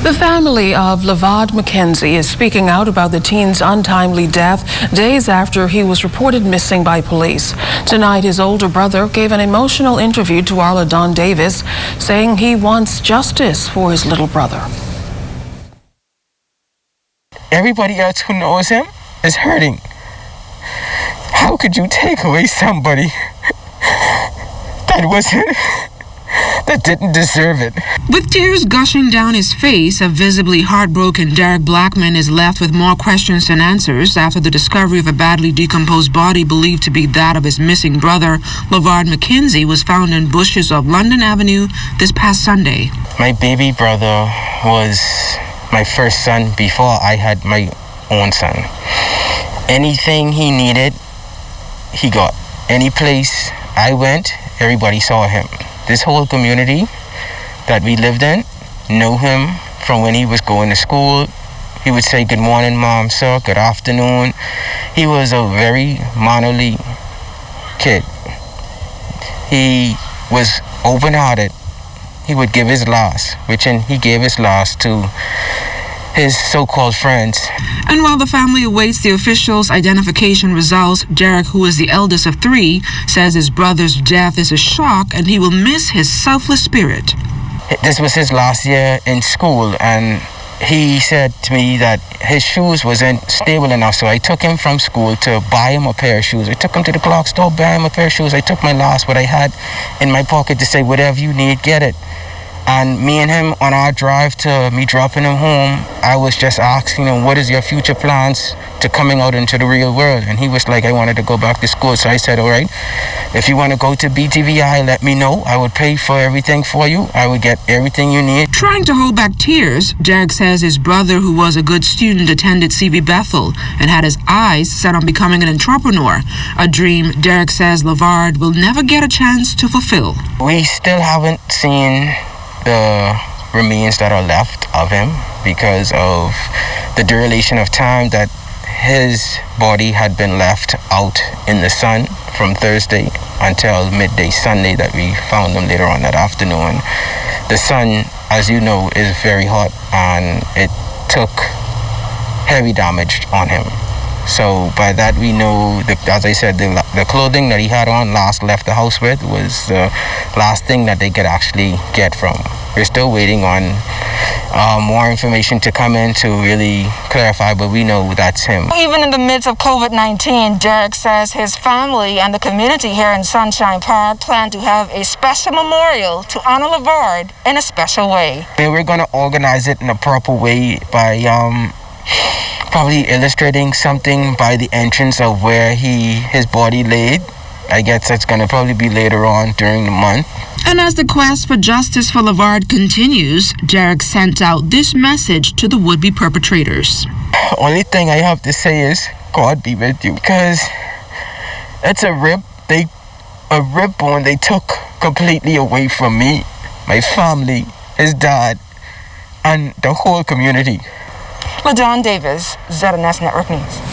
The family of Lavard McKenzie is speaking out about the teen's untimely death days after he was reported missing by police. Tonight, his older brother gave an emotional interview to Arla Don Davis, saying he wants justice for his little brother. Everybody else who knows him is hurting. How could you take away somebody that didn't deserve it? With tears gushing down his face, a visibly heartbroken Derek Blackman is left with more questions than answers after the discovery of a badly decomposed body believed to be that of his missing brother, Lavard McKenzie, was found in bushes of London Avenue this past Sunday. My baby brother was my first son before I had my own son. Anything he needed, he got. Any place I went, everybody saw him. This whole community that we lived in knew him from when he was going to school. He would say, "Good morning, Mom, sir, good afternoon." He was a very mannerly kid. He was open-hearted. He would give his last, he gave his last to his so-called friends. And while the family awaits the officials' identification results, Derek, who is the eldest of three, says his brother's death is a shock and he will miss his selfless spirit. This was his last year in school, and he said to me that his shoes wasn't stable enough, so I took him from school to buy him a pair of shoes. I took him to the clock store, buy him a pair of shoes. I took my last, what I had in my pocket, to say, whatever you need, get it. And me and him, on our drive to me dropping him home, I was just asking him, what is your future plans to coming out into the real world? And he was like, I wanted to go back to school. So I said, all right, if you want to go to BTVI, let me know. I would pay for everything for you. I would get everything you need. Trying to hold back tears, Derek says his brother, who was a good student, attended CV Bethel and had his eyes set on becoming an entrepreneur, a dream Derek says Lavard will never get a chance to fulfill. We still haven't seen the remains that are left of him because of the duration of time that his body had been left out in the sun from Thursday until midday Sunday that we found him later on that afternoon. The sun, as you know, is very hot and it took heavy damage on him. So by that we know, as I said, the clothing that he had on left the house with was the last thing that they could actually get from. We're still waiting on more information to come in to really clarify, but we know that's him. Even in the midst of COVID-19, Derek says his family and the community here in Sunshine Park plan to have a special memorial to honor Lavard in a special way. We're going to organize it in a proper way by probably illustrating something by the entrance of where his body laid. I guess that's going to probably be later on during the month. And as the quest for justice for Lavard continues, Derek sent out this message to the would-be perpetrators. Only thing I have to say is, God be with you, because it's a rib bone they took completely away from me, my family, his dad, and the whole community. LaDon Davis, ZNS Network News.